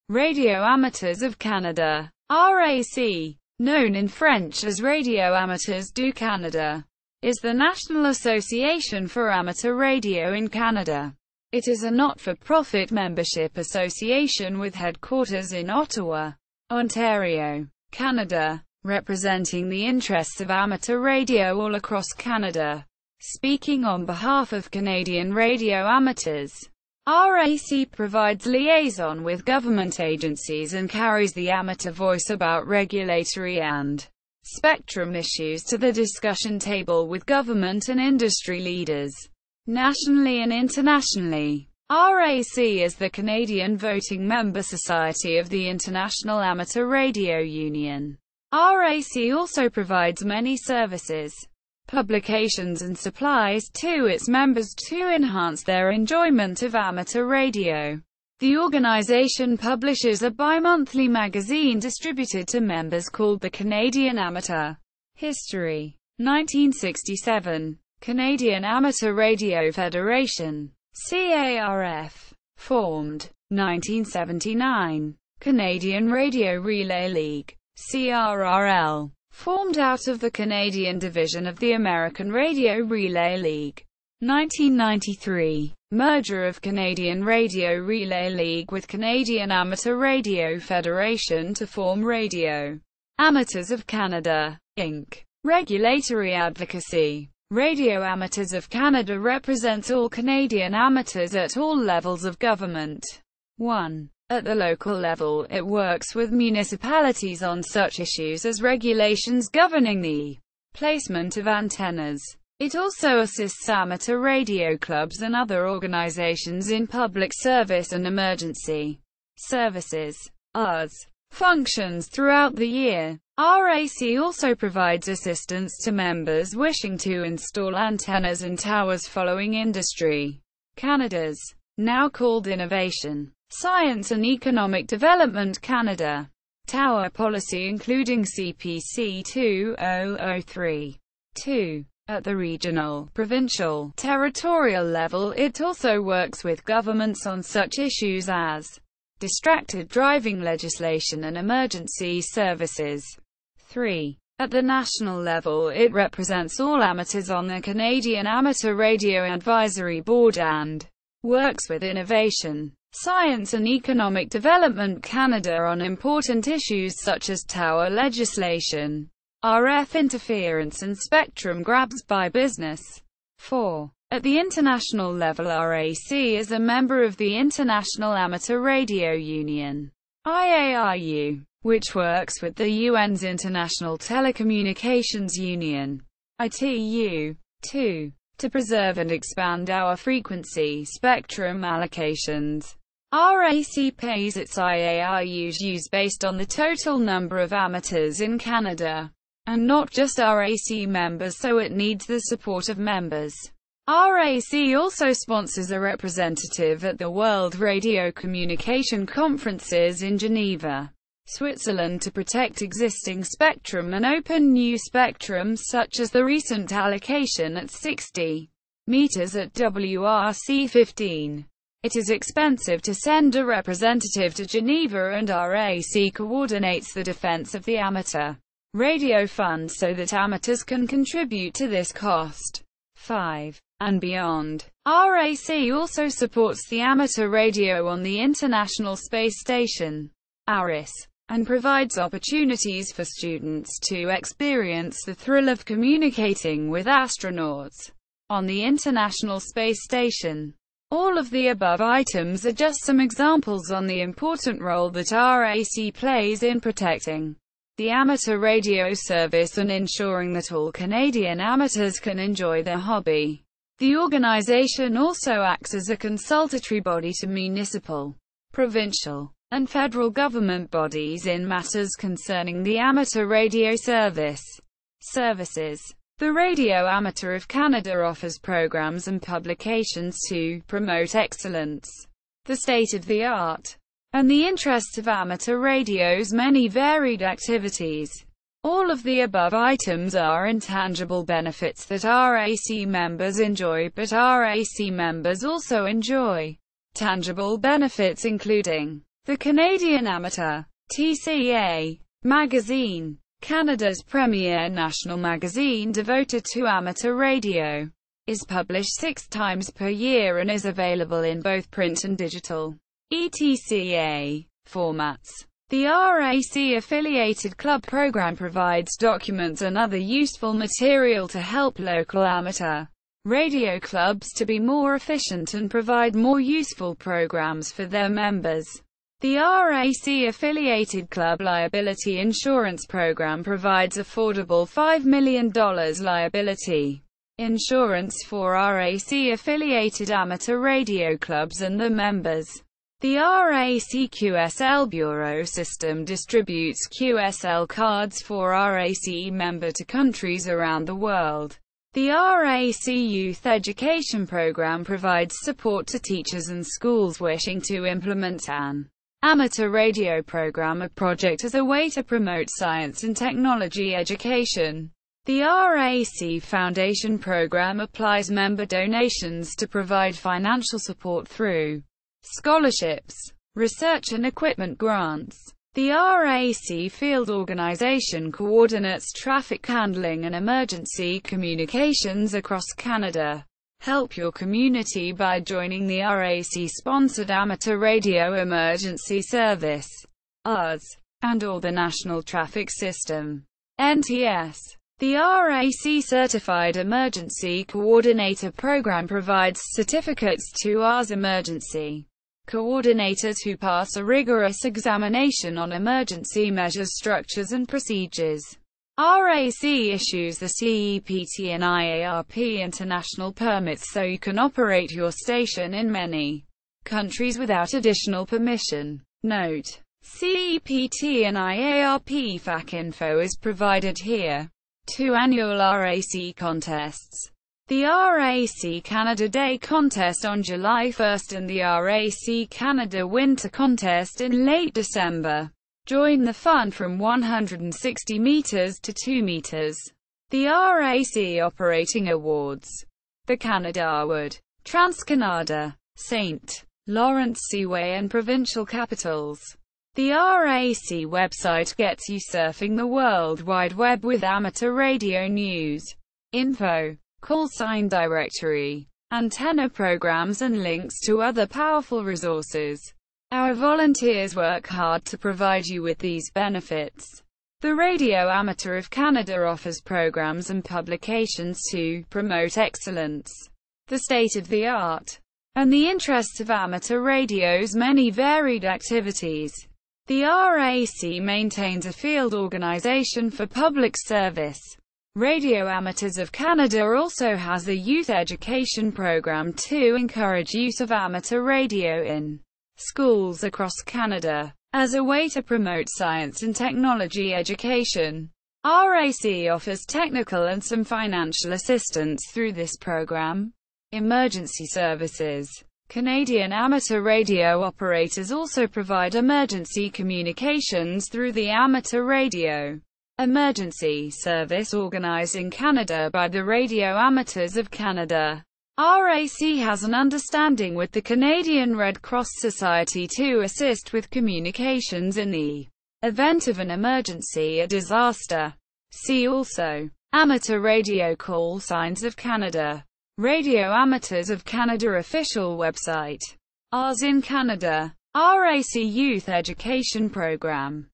Radio Amateurs of Canada, RAC, known in French as Radio Amateurs du Canada, is the national association for amateur radio in Canada. It is a not-for-profit membership association with headquarters in Ottawa, Ontario, Canada, representing the interests of amateur radio all across Canada. Speaking on behalf of Canadian radio amateurs, RAC provides liaison with government agencies and carries the amateur voice about regulatory and spectrum issues to the discussion table with government and industry leaders, nationally and internationally. RAC is the Canadian voting member society of the International Amateur Radio Union. RAC also provides many services, publications and supplies to its members to enhance their enjoyment of amateur radio. The organization publishes a bi-monthly magazine distributed to members called the Canadian Amateur History. 1967. Canadian Amateur Radio Federation, CARF, formed. 1979. Canadian Radio Relay League, CRRL, formed out of the Canadian division of the American Radio Relay League. 1993. Merger of Canadian Radio Relay League with Canadian Amateur Radio Federation to form Radio Amateurs of Canada, Inc. Regulatory Advocacy. Radio Amateurs of Canada represents all Canadian amateurs at all levels of government. 1. At the local level, it works with municipalities on such issues as regulations governing the placement of antennas. It also assists amateur radio clubs and other organizations in public service and emergency services. ARS functions throughout the year. RAC also provides assistance to members wishing to install antennas and towers following Industry Canada's, now called Innovation, Science and Economic Development Canada, tower policy including CPC 2003. 2. At the regional, provincial, territorial level, it also works with governments on such issues as distracted driving legislation and emergency services. 3. At the national level, it represents all amateurs on the Canadian Amateur Radio Advisory Board and works with Innovation, Science and Economic Development Canada on important issues such as tower legislation, RF interference and spectrum grabs by business. 4. At the international level, RAC is a member of the International Amateur Radio Union, IARU, which works with the UN's International Telecommunications Union, ITU, 2. To preserve and expand our frequency spectrum allocations. RAC pays its IARU's dues based on the total number of amateurs in Canada, and not just RAC members, so it needs the support of members. RAC also sponsors a representative at the World Radio Communication Conferences in Geneva, Switzerland, to protect existing spectrum and open new spectrum, such as the recent allocation at 60 meters at WRC 15. It is expensive to send a representative to Geneva, and RAC coordinates the defense of the amateur radio fund so that amateurs can contribute to this cost. 5. And beyond. RAC also supports the amateur radio on the International Space Station, ARIS, and provides opportunities for students to experience the thrill of communicating with astronauts on the International Space Station. All of the above items are just some examples on the important role that RAC plays in protecting the amateur radio service and ensuring that all Canadian amateurs can enjoy their hobby. The organization also acts as a consultatory body to municipal, provincial, and federal government bodies in matters concerning the amateur radio services. The Radio Amateur of Canada offers programs and publications to promote excellence, the state-of-the-art, and the interests of amateur radio's many varied activities. All of the above items are intangible benefits that RAC members enjoy, but RAC members also enjoy tangible benefits including The Canadian Amateur (TCA) magazine, Canada's premier national magazine devoted to amateur radio, is published 6 times per year and is available in both print and digital (ETCA) formats. The RAC-affiliated club program provides documents and other useful material to help local amateur radio clubs to be more efficient and provide more useful programs for their members. The RAC-affiliated club liability insurance program provides affordable $5 million liability insurance for RAC-affiliated amateur radio clubs and their members. The RAC QSL Bureau system distributes QSL cards for RAC member to countries around the world. The RAC Youth Education Program provides support to teachers and schools wishing to implement an amateur radio program or project as a way to promote science and technology education. The RAC Foundation Program applies member donations to provide financial support through scholarships, research and equipment grants. The RAC Field Organization coordinates traffic handling and emergency communications across Canada. Help your community by joining the RAC-sponsored Amateur Radio Emergency Service (ARS) and/or the National Traffic System (NTS). The RAC Certified Emergency Coordinator Program provides certificates to ARS emergency coordinators who pass a rigorous examination on emergency measures, structures and procedures. RAC issues the CEPT and IARP international permits so you can operate your station in many countries without additional permission. Note: CEPT and IARP FAQ info is provided here. 2 annual RAC contests. The RAC Canada Day Contest on July 1 and the RAC Canada Winter Contest in late December. Join the fun from 160 meters to 2 meters. The RAC Operating Awards. The Canada Award, Trans-Canada, St. Lawrence Seaway and provincial capitals. The RAC website gets you surfing the World Wide Web with amateur radio news, info, call sign directory, antenna programs and links to other powerful resources. Our volunteers work hard to provide you with these benefits. The Radio Amateur of Canada offers programs and publications to promote excellence, the state-of-the-art, and the interests of amateur radio's many varied activities. The RAC maintains a field organization for public service. Radio Amateurs of Canada also has a youth education program to encourage use of amateur radio in schools across Canada, as a way to promote science and technology education. RAC offers technical and some financial assistance through this program. Emergency services. Canadian amateur radio operators also provide emergency communications through the Amateur Radio Emergency Service organized in Canada by the Radio Amateurs of Canada. RAC has an understanding with the Canadian Red Cross Society to assist with communications in the event of an emergency or disaster. See also Amateur Radio Call Signs of Canada. Radio Amateurs of Canada official website. ARS in Canada. RAC Youth Education Program.